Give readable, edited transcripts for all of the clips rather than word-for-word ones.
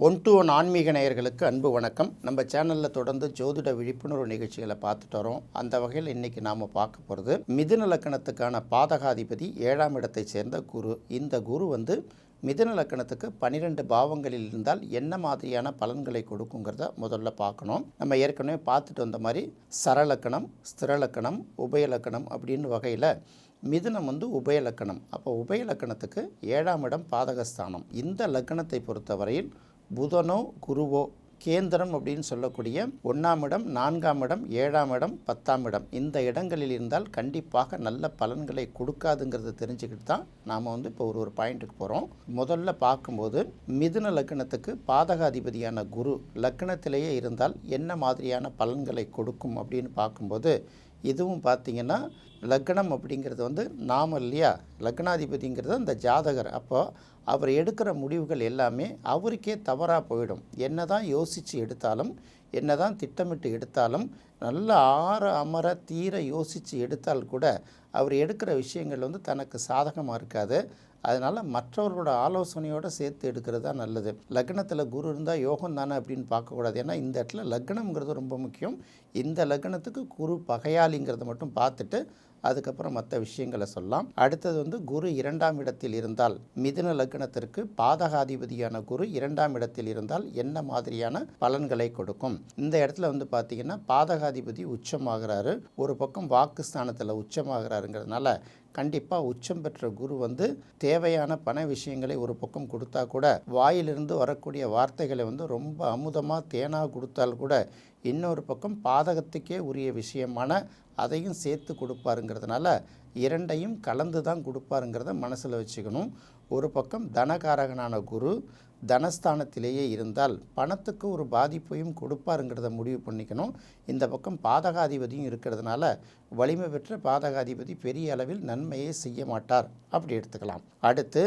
One to one ஆன்மீக நேயர்களுக்கு அன்பு வணக்கம். நம்ம சேனலில் தொடர்ந்து ஜோதிட விழிப்புணர்வு நிகழ்ச்சிகளை பார்த்துட்டு வரோம். அந்த வகையில் இன்றைக்கி நாம் பார்க்க போகிறது மிதுன லக்கணத்துக்கான பாதகாதிபதி 7ஆம் இடத்தை சேர்ந்த குரு. இந்த குரு மிதுன லக்கணத்துக்கு 12 பாவங்களில் இருந்தால் என்ன மாதிரியான பலன்களை கொடுக்குங்கிறத முதல்ல பார்க்கணும். நம்ம ஏற்கனவே பார்த்துட்டு வந்த மாதிரி சரலக்கணம், ஸ்திரலக்கணம், உபயலக்கணம் அப்படின்னு வகையில் மிதுனம் உபயலக்கணம். அப்போ உபயலக்கணத்துக்கு 7ஆம் இடம் பாதகஸ்தானம். இந்த லக்கணத்தை பொறுத்தவரையில் புதனோ குருவோ கேந்திரம் அப்படின்னு சொல்லக்கூடிய 1ஆம் இடம், 4ஆம் இடம், 7ஆம் இடம், 10ஆம் இடம் இந்த இடங்களில் இருந்தால் கண்டிப்பாக நல்ல பலன்களை கொடுக்காதுங்கிறத தெரிஞ்சுக்கிட்டு தான் நாம் இப்போ ஒரு பாயிண்ட்டுக்கு போகிறோம். முதல்ல பார்க்கும்போது மிதுன லக்கணத்துக்கு பாதகாதிபதியான குரு லக்கணத்திலேயே இருந்தால் என்ன மாதிரியான பலன்களை கொடுக்கும் அப்படின்னு பார்க்கும்போது இதுவும் பார்த்திங்கன்னா லக்னம் அப்படிங்கிறது நாம இல்லையா, லக்னாதிபதிங்கிறது அந்த ஜாதகர். அப்போ அவர் எடுக்கிற முடிவுகள் எல்லாமே அவருக்கே தவறாக போயிடும். என்ன தான் யோசித்து எடுத்தாலும், என்ன தான் திட்டமிட்டு எடுத்தாலும், நல்ல அமர தீர யோசித்து எடுத்தால் கூட அவர் எடுக்கிற விஷயங்கள் தனக்கு சாதகமாக இருக்காது. அதனால் மற்றவர்களோட ஆலோசனையோடு சேர்த்து எடுக்கிறது தான் நல்லது. லக்னத்தில் குரு இருந்தால் யோகம் தானே அப்படின்னு பார்க்கக்கூடாது. ஏன்னா இந்த இடத்துல லக்னம்ங்கிறது ரொம்ப முக்கியம். இந்த லக்னத்துக்கு குரு பகையாளிங்கிறத மட்டும் பார்த்துட்டு அதுக்கப்புறம் மற்ற விஷயங்களை சொல்லலாம். அடுத்தது குரு 2ஆம் இடத்தில் இருந்தால், மிதுன லக்னத்திற்கு பாதகாதிபதியான குரு 2ஆம் இடத்தில் இருந்தால் என்ன மாதிரியான பலன்களை கொடுக்கும். இந்த இடத்துல பார்த்திங்கன்னா பாதகாதிபதி உச்சமாகிறாரு. ஒரு பக்கம் வாக்குஸ்தானத்தில் உச்சமாகிறாருங்கிறதுனால கண்டிப்பாக உச்சம் பெற்ற குரு தேவையான பண விஷயங்களை ஒரு பக்கம் கொடுத்தா கூட, வாயிலிருந்து வரக்கூடிய வார்த்தைகளை ரொம்ப அமுதமாக தேனாக கொடுத்தால் கூட, இன்னொரு பக்கம் பாதகத்துக்கே உரிய விஷயமான அதையும் சேர்த்து கொடுப்பாருங்கிறதுனால இரண்டையும் கலந்து தான் கொடுப்பாருங்கிறத மனசில் வச்சுக்கணும். ஒரு பக்கம் தனகாரகனான குரு தனஸ்தானத்திலேயே இருந்தால் பணத்துக்கு ஒரு பாதிப்பையும் கொடுப்பாருங்கிறத முடிவு பண்ணிக்கணும். இந்த பக்கம் பாதகாதிபதியும் இருக்கிறதுனால வலிமை பெற்ற பாதகாதிபதி பெரிய அளவில் நன்மையை செய்ய மாட்டார் அப்படி எடுத்துக்கலாம். அடுத்து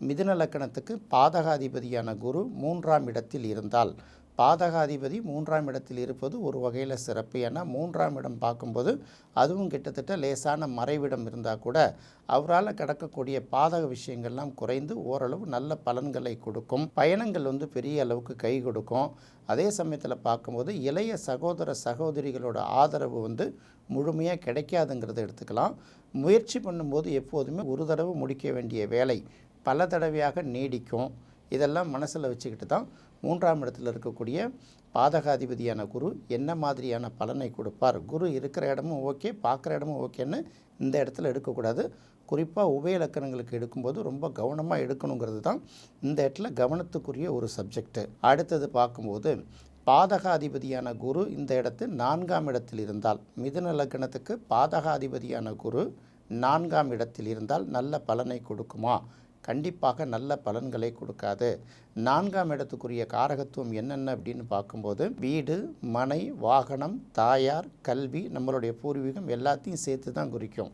மிதுன லக்கணத்துக்கு பாதகாதிபதியான குரு 3ஆம் இடத்தில் இருந்தால், பாதகாதிபதி 3ஆம் இடத்தில் இருப்பது ஒரு வகையில் சிறப்பு. ஏன்னா 3ஆம் இடம் பார்க்கும்போது அதுவும் கிட்டத்தட்ட லேசான மறைவிடம் இருந்தால் கூட அவரால் கிடக்கக்கூடிய பாதக விஷயங்கள்லாம் குறைந்து ஓரளவு நல்ல பலன்களை கொடுக்கும். பயணங்கள் பெரிய அளவுக்கு கை கொடுக்கும். அதே சமயத்தில் பார்க்கும்போது இளைய சகோதர சகோதரிகளோட ஆதரவு முழுமையாக கிடைக்காதுங்கிறத எடுத்துக்கலாம். முயற்சி பண்ணும்போது எப்போதுமே ஒரு தடவை முடிக்க வேண்டிய வேலை பல தடவையாக நீடிக்கும். இதெல்லாம் மனசில் வச்சுக்கிட்டு தான் 3ஆம் இடத்தில் இருக்கக்கூடிய பாதகாதிபதியான குரு என்ன மாதிரியான பலனை கொடுப்பார். குரு இருக்கிற இடமும் ஓகே, பார்க்குற இடமும் ஓகேன்னு இந்த இடத்துல எடுக்கக்கூடாது. குறிப்பாக உபய இலக்கணங்களுக்கு எடுக்கும்போது ரொம்ப கவனமாக எடுக்கணுங்கிறது தான் இந்த இடத்துல கவனத்துக்குரிய ஒரு சப்ஜெக்டு. அடுத்தது பார்க்கும்போது பாதகாதிபதியான குரு இந்த இடத்து 4ஆம் இடத்தில் இருந்தால், மிதுன லக்கணத்துக்கு பாதகாதிபதியான குரு 4ஆம் இடத்தில் இருந்தால் நல்ல பலனை கொடுக்குமா? கண்டிப்பாக நல்ல பலன்களை கொடுக்காது. 4ஆம் இடத்துக்குரிய காரகத்துவம் என்னென்ன அப்படின்னு பார்க்கும்போது வீடு, மனை, வாகனம், தாயார், கல்வி, நம்மளுடைய பூர்வீகம் எல்லாத்தையும் சேர்த்து தான் குறிக்கும்.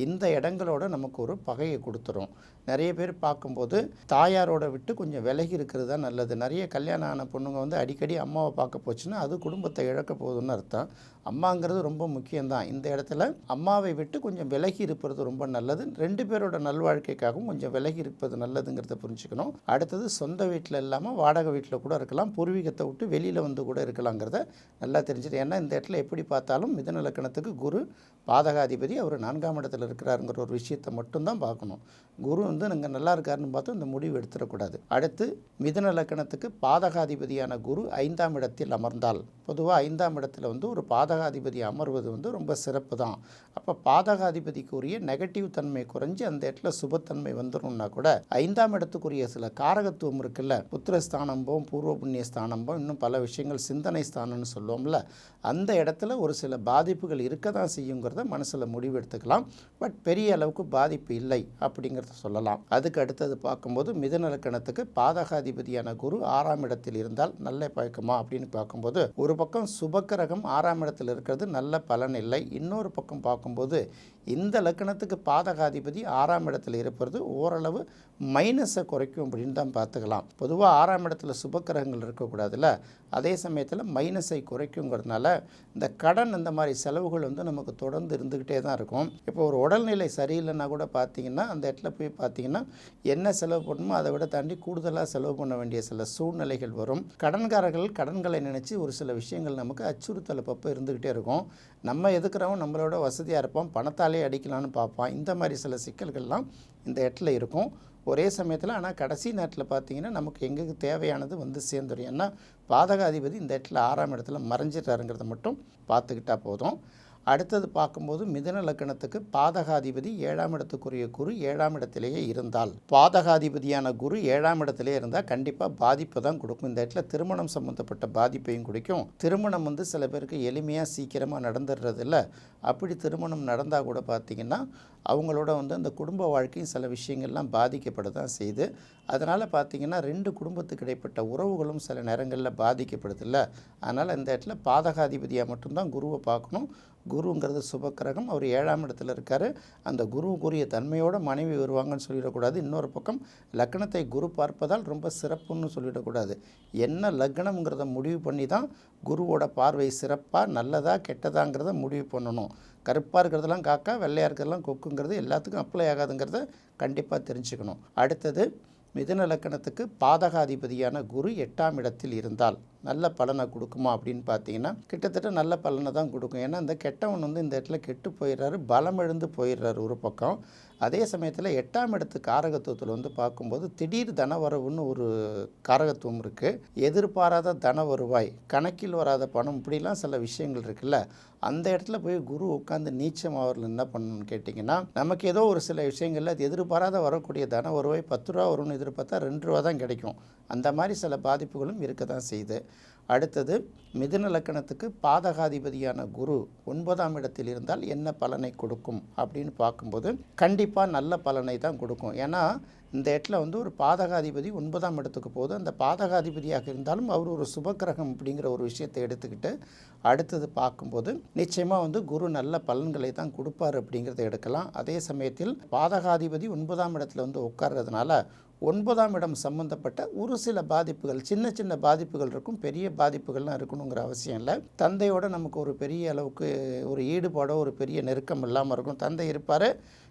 இந்த இடங்களோட நமக்கு ஒரு பகையை கொடுத்துரும். நிறைய பேர் பார்க்கும்போது தாயாரோட விட்டு கொஞ்சம் விலகி இருக்கிறது தான் நல்லது. நிறைய கல்யாணம் ஆன பொண்ணுங்க அடிக்கடி அம்மாவை பார்க்க போச்சுன்னா அது குடும்பத்தை இழக்க போகுதுன்னு அர்த்தம். அம்மாங்கிறது ரொம்ப முக்கியம்தான். இந்த இடத்துல அம்மாவை விட்டு கொஞ்சம் விலகி இருப்பது ரொம்ப நல்லது. 2 பேரோட நல்வாழ்க்கைக்காகவும் கொஞ்சம் விலகி இருப்பது நல்லதுங்கிறத புரிஞ்சுக்கணும். அடுத்தது சொந்த வீட்டில் இல்லாமல் வாடகை வீட்டில் கூட இருக்கலாம், பூர்வீகத்தை விட்டு வெளியில் கூட இருக்கலாங்கிறத நல்லா தெரிஞ்சுது. ஏன்னா இந்த இடத்துல எப்படி பார்த்தாலும் மிதுன லக்கணத்துக்கு குரு பாதகாதிபதி, அவர் 4ஆம் இடத்துல இருக்கிறாருங்கிற ஒரு விஷயத்தை மட்டும்தான் பார்க்கணும். குரு நீங்கள் நல்லா இருக்காருன்னு பார்த்து இந்த முடிவு எடுத்துடக்கூடாது. அடுத்து மிதுன லக்கணத்துக்கு பாதகாதிபதியான குரு 5ஆம் இடத்தில் அமர்ந்தால், பொதுவாக 5ஆம் இடத்துல ஒரு பாதகாதிபதி அமர்வது ரொம்ப சிறப்பு தான். அப்போ பாதகாதிபதிக்குரிய நெகட்டிவ் தன்மை குறைஞ்சி அந்த இடத்துல சுபத்தன்மை வந்துடும்னா கூட 5ஆம் இடத்துக்குரிய சில காரகத்துவம் இருக்குல்ல, புத்திரஸ்தானம்போம், பூர்வ புண்ணிய ஸ்தானம்போம், இன்னும் பல விஷயங்கள் சிந்தனை ஸ்தானம்னு சொல்லுவோம்ல, அந்த இடத்துல ஒரு சில பாதிப்புகள் இருக்க தான் செய்யுங்கிறத மனசில் முடிவு எடுத்துக்கலாம். பட் பெரிய அளவுக்கு பாதிப்பு இல்லை அப்படிங்கிறத சொல்லலாம். அதுக்கு அடுத்தது பார்க்கும்போது மிதுன லக்கணத்துக்கு பாதகாதிபதியான குரு 6ஆம் இடத்தில் இருந்தால் நல்ல பழக்கமா அப்படின்னு பார்க்கும்போது ஒரு பக்கம் சுபக்கிரகம் 6ஆம் இடத்தில் இருக்கிறது நல்ல பலன் இல்லை. இன்னொரு பக்கம் பார்க்கும்போது இந்த லக்கணத்துக்கு பாதகாதிபதி 6ஆம் இடத்தில் இருப்பது ஓரளவு மைனஸை குறைக்கும் அப்படின்னு தான் பார்த்துக்கலாம். பொதுவாக 6ஆம் இடத்துல சுபக்கிரகங்கள் இருக்கக்கூடாதுல்ல, அதே சமயத்தில் மைனஸை குறைக்குங்கிறதுனால இந்த கடன் இந்த மாதிரி செலவுகள் வந்து நமக்கு தொடர்ந்து இருந்துக்கிட்டே தான் இருக்கும். இப்போ ஒரு உடல்நிலை சரியில்லைன்னா கூட பார்த்திங்கன்னா அந்த இடத்துல போய் பார்த்திங்கன்னா என்ன செலவு பண்ணணுமோ அதை விட தாண்டி கூடுதலாக செலவு பண்ண வேண்டிய சில சூழ்நிலைகள் வரும். கடன்காரர்கள் கடன்களை நினச்சி ஒரு சில விஷயங்கள் நமக்கு அச்சுறுத்தல் அப்பப்போ இருந்துக்கிட்டே இருக்கும். நம்ம எதுக்குறவன் நம்மளோட வசதியாக இருப்போம், பணத்தாலே அடிக்கலான்னு பார்ப்பான். இந்த மாதிரி சில சிக்கல்கள்லாம் இந்த இடத்துல இருக்கும். ஒரே சமயத்தில் ஆனால் கடைசி நேரத்தில் பார்த்திங்கன்னா நமக்கு எங்களுக்கு தேவையானது வந்து சேர்ந்துடும். ஏன்னா பாதகாதிபதி இந்த இடத்துல 6ஆம் இடத்துல மறைஞ்சிட்டாருங்கிறத மட்டும் பார்த்துக்கிட்டா போதும். அடுத்தது பார்க்கும்போது மிதுன லக்கணத்துக்கு பாதகாதிபதி 7ஆம் இடத்துக்குரிய குரு 7ஆம் இடத்திலேயே இருந்தால், பாதகாதிபதியான குரு 7ஆம் இடத்திலே இருந்தால் கண்டிப்பாக பாதிப்பு தான் கொடுக்கும். இந்த இடத்துல திருமணம் சம்மந்தப்பட்ட பாதிப்பையும் கொடுக்கும். திருமணம் வந்து சில பேருக்கு எளிமையாக சீக்கிரமாக நடந்துடுறது இல்லை. அப்படி திருமணம் நடந்தால் கூட பார்த்திங்கன்னா அவங்களோட வந்து அந்த குடும்ப வாழ்க்கையும் சில விஷயங்கள்லாம் பாதிக்கப்பட தான் செய்யுது. அதனால் பார்த்திங்கன்னா 2 குடும்பத்துக்கு இடைப்பட்ட உறவுகளும் சில நேரங்களில் பாதிக்கப்படுது இல்லை. அதனால் இந்த இடத்துல பாதகாதிபதியாக மட்டும்தான் குருவை பார்க்கணும். குருங்கிறது சுபக்கிரகம், அவர் 7ஆம் இடத்துல இருக்கார். அந்த குருவுக்குரிய தன்மையோட மனைவி வருவாங்கன்னு சொல்லிடக்கூடாது. இன்னொரு பக்கம் லக்னத்தை குரு பார்ப்பதால் ரொம்ப சிறப்புன்னு சொல்லிடக்கூடாது. என்ன லக்னம்ங்கிறத முடிவு பண்ணி தான் குருவோட பார்வை சிறப்பாக நல்லதா கெட்டதாங்கிறத முடிவு பண்ணணும். கருப்பாக இருக்கிறதெல்லாம் காக்கா, வெள்ளையாக இருக்கிறதெல்லாம் கொக்குங்கிறது எல்லாத்துக்கும் அப்ளை ஆகாதுங்கிறத கண்டிப்பாக தெரிஞ்சுக்கணும். அடுத்தது மிதுன லக்கணத்துக்கு பாதகாதிபதியான குரு 8ஆம் இடத்தில் இருந்தால் நல்ல பலனை கொடுக்குமா அப்படின்னு பார்த்தீங்கன்னா கிட்டத்தட்ட நல்ல பலனை தான் கொடுக்கும். ஏன்னா இந்த கெட்டவன் வந்து இந்த இடத்துல கெட்டு போயிடுறாரு, பலம் எழுந்து போயிடுறாரு ஒரு பக்கம். அதே சமயத்தில் 8ஆம் இடத்து காரகத்துவத்தில் வந்து பார்க்கும்போது திடீர் தனவரவுன்னு ஒரு காரகத்துவம் இருக்குது. எதிர்பாராத தன வருவாய், கணக்கில் வராத பணம், இப்படிலாம் சில விஷயங்கள் இருக்குல்ல. அந்த இடத்துல போய் குரு உட்காந்து நீச்சம் அவர்கள் என்ன பண்ணணும்னு கேட்டிங்கன்னா, நமக்கு ஏதோ ஒரு சில விஷயங்களில் அது எதிர்பாராத வரக்கூடிய தன வருவாய் 10 ரூபா வரும்னு எதிர்பார்த்தா 2 ரூபா தான் கிடைக்கும். அந்த மாதிரி சில பாதிப்புகளும் இருக்க தான் செய்யுது. அடுத்தது மிதுன லக்கணத்துக்கு பாதகாதிபதியான குரு 9ஆம் இடத்தில் இருந்தால் என்ன பலனை கொடுக்கும் அப்படின்னு பார்க்கும்போது கண்டிப்பாக நல்ல பலனை தான் கொடுக்கும். ஏன்னா இந்த இடத்துல வந்து ஒரு பாதகாதிபதி 9ஆம் இடத்துக்கு போகுது. அந்த பாதகாதிபதியாக இருந்தாலும் அவர் ஒரு சுபக்கிரகம் அப்படிங்கிற ஒரு விஷயத்தை எடுத்துக்கிட்டு அடுத்தது பார்க்கும்போது நிச்சயமாக வந்து குரு நல்ல பலன்களை தான் கொடுப்பார் அப்படிங்கிறத எடுக்கலாம். அதே சமயத்தில் பாதகாதிபதி 9ஆம் இடத்துல வந்து உட்கார்றதுனால 9ஆம் இடம் சம்மந்தப்பட்ட ஒரு சில பாதிப்புகள், சின்ன சின்ன பாதிப்புகள் இருக்கும், பெரிய பாதிப்புகள்லாம் இருக்கணுங்கிற அவசியம் இல்லை. தந்தையோட நமக்கு ஒரு பெரிய அளவுக்கு ஒரு ஈடுபாடோ ஒரு பெரிய நெருக்கம் இல்லாமல் இருக்கும். தந்தை இருப்பார்,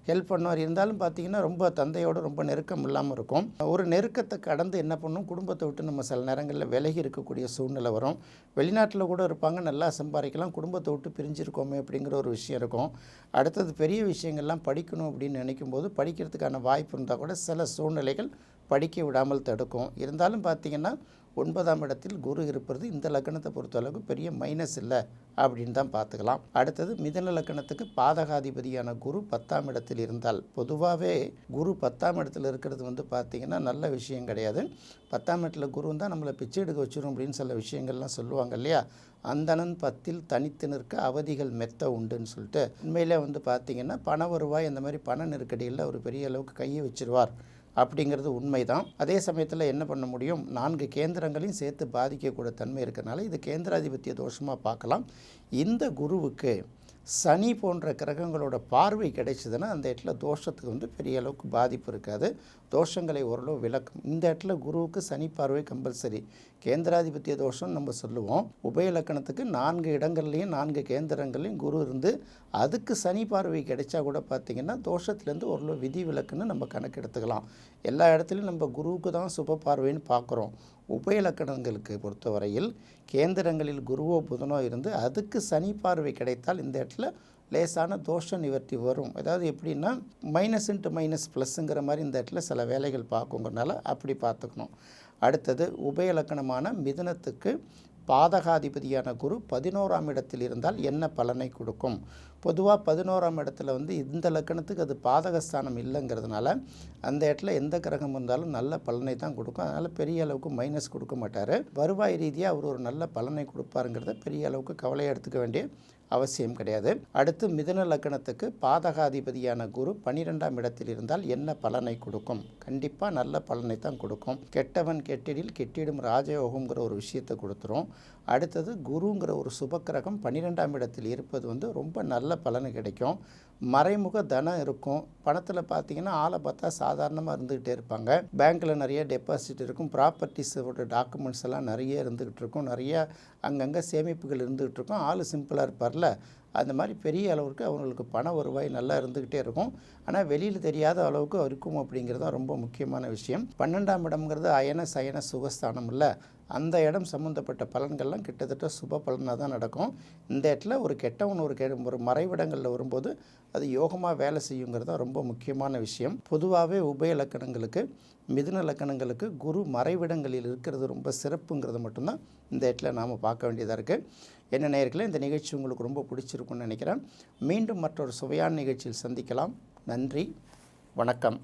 ஹெல்ப் பண்ணுவார். இருந்தாலும் பார்த்திங்கன்னா ரொம்ப தந்தையோட ரொம்ப நெருக்கம் இல்லாமல் இருக்கும். ஒரு நெருக்கத்தை கடந்து என்ன பண்ணும், குடும்பத்தை விட்டு நம்ம சில நேரங்களில் விலகி இருக்கக்கூடிய சூழ்நிலை வரும். வெளிநாட்டில் கூட இருப்பாங்க, நல்லா சம்பாதிக்கலாம், குடும்பத்தை விட்டு பிரிஞ்சிருக்கோமே அப்படிங்கிற ஒரு விஷயம் இருக்கும். அடுத்தது பெரிய விஷயங்கள்லாம் படிக்கணும் அப்படின்னு நினைக்கும் போது படிக்கிறதுக்கான வாய்ப்பு இருந்தால் கூட சில சூழ்நிலைகள் படிக்க விடாமல் தடுக்கும். இருந்தாலும் பார்த்திங்கன்னா 9ஆம் இடத்தில் குரு இருப்பது இந்த லக்கணத்தை பொறுத்தளவுக்கு பெரிய மைனஸ் இல்லை அப்படின்னு தான் பார்த்துக்கலாம். அடுத்தது மிதுன லக்கணத்துக்கு பாதகாதிபதியான குரு 10ஆம் இடத்தில் இருந்தால், பொதுவாகவே குரு 10ஆம் இடத்துல இருக்கிறது வந்து பார்த்திங்கன்னா நல்ல விஷயம் கிடையாது. 10ஆம் இடத்துல குரு தான் நம்மளை பிச்சை எடுக்க வச்சிடும் அப்படின்னு சில விஷயங்கள்லாம் சொல்லுவாங்க இல்லையா. அந்தணன் 10ல் தனித்து நிற்க அவதிகள் மெத்த உண்டுன்னு சொல்லிட்டு உண்மையிலே வந்து பார்த்திங்கன்னா பண வருவாய் அந்த மாதிரி பண நெருக்கடியில் ஒரு பெரிய அளவுக்கு கையை வச்சிருவார் அப்படிங்கிறது உண்மைதான். அதே சமயத்தில் என்ன பண்ண முடியும், 4 கேந்திரங்களையும் சேர்த்து பாதிக்கக்கூடிய தன்மை இருக்கிறனால இது கேந்திராதிபத்திய தோஷமாக பார்க்கலாம். இந்த குருவுக்கு சனி போன்ற கிரகங்களோட பார்வை கிடைச்சதுன்னா அந்த இடத்துல தோஷத்துக்கு வந்து பெரிய அளவுக்கு பாதிப்பு இருக்காது. தோஷங்களை ஓரளவு விளக்கும். இந்த இடத்துல குருவுக்கு சனி பார்வை கம்பல்சரி. கேந்திராதிபத்திய தோஷம் நம்ம சொல்லுவோம். உபயலக்கணத்துக்கு 4 இடங்கள்லையும் 4 கேந்திரங்கள்லையும் குரு இருந்து அதுக்கு சனி பார்வை கிடைச்சா கூட பார்த்திங்கன்னா தோஷத்துலேருந்து ஓரளவு விதி விலக்குன்னு நம்ம கணக்கு எடுத்துக்கலாம். எல்லா இடத்துலையும் நம்ம குருவுக்கு தான் சுப பார்வைன்னு பார்க்குறோம். உபயலக்கணங்களுக்கு பொறுத்தவரையில் கேந்திரங்களில் குருவோ புதனோ இருந்து அதுக்கு சனி பார்வை கிடைத்தால் இந்த இடத்துல லேசான தோஷ நிவர்த்தி வரும். அதாவது எப்படின்னா மைனஸ் இன்ட்டு மைனஸ் ப்ளஸ்ஸுங்கிற மாதிரி இந்த இடத்துல சில வேலைகள் பார்க்குங்கிறனால அப்படி பார்த்துக்கணும். அடுத்தது உபயலக்கணமான மிதுனத்துக்கு பாதகாதிபதியான குரு 11ஆம் இடத்தில் இருந்தால் என்ன பலனை கொடுக்கும். பொதுவாக 11ஆம் இடத்துல வந்து இந்த லக்கணத்துக்கு அது பாதகஸ்தானம் இல்லைங்கிறதுனால அந்த இடத்துல எந்த கிரகம் இருந்தாலும் நல்ல பலனை தான் கொடுக்கும். அதனால் பெரிய அளவுக்கு மைனஸ் கொடுக்க மாட்டார். வருவாய் ரீதியாக அவர் ஒரு நல்ல பலனை கொடுப்பாருங்கிறத பெரிய அளவுக்கு கவலையை எடுத்துக்க வேண்டிய அவசியம் கிடையாது. அடுத்து மிதுன லக்கணத்துக்கு பாதகாதிபதியான குரு 12ஆம் இடத்தில் இருந்தால் என்ன பலனை கொடுக்கும். கண்டிப்பாக நல்ல பலனை தான் கொடுக்கும். கெட்டவன் கெட்டிடில் கெட்டிடும் ராஜயோகங்கிற ஒரு விஷயத்தை கொடுத்துரும். அடுத்தது குருங்கிற ஒரு சுபக்கிரகம் 12ஆம் இடத்தில் இருப்பது வந்து ரொம்ப நல்ல பலனை கிடைக்கும். மறைமுக தனம் இருக்கும். பணத்தில் பார்த்தீங்கன்னா ஆளை பார்த்தா சாதாரணமாக இருந்துக்கிட்டே இருப்பாங்க. பேங்க்கில் நிறைய டெபாசிட் இருக்கும். ப்ராப்பர்ட்டிஸோட டாக்குமெண்ட்ஸ் எல்லாம் நிறைய இருந்துக்கிட்டு இருக்கும். நிறைய அங்கங்கே சேமிப்புகள் இருந்துக்கிட்டு இருக்கும். ஆள் சிம்பிளாக இருப்பார்ல, அந்த மாதிரி பெரிய அளவுக்கு அவங்களுக்கு பண வருவாய் நல்லா இருந்துக்கிட்டே இருக்கும். ஆனால் வெளியில் தெரியாத அளவுக்கு இருக்கும் அப்படிங்கிறது தான் ரொம்ப முக்கியமான விஷயம். 12ஆம் இடம்ங்கிறது அயன சயன சுகஸ்தானம் இல்லை, அந்த இடம் சம்மந்தப்பட்ட பலன்கள்லாம் கிட்டத்தட்ட சுப பலனாக தான் நடக்கும். இந்த இடத்துல ஒரு கெட்டவன் ஒரு மறைவிடங்களில் வரும்போது அது யோகமாக வேலை செய்யுங்கிறது தான் ரொம்ப முக்கியமான விஷயம். பொதுவாகவே உபய லக்கணங்களுக்கு, மிதுன லக்கணங்களுக்கு குரு மறைவிடங்களில் இருக்கிறது ரொம்ப சிறப்புங்கிறது மட்டும்தான் இந்த இடத்துல நாம் பார்க்க வேண்டியதாக இருக்குது. என்ன நேயர்களே, இந்த நிகழ்ச்சி உங்களுக்கு ரொம்ப பிடிச்சிருக்குன்னு நினைக்கிறேன். மீண்டும் மற்றொரு சுவையான நிகழ்ச்சியில் சந்திக்கலாம். நன்றி, வணக்கம்.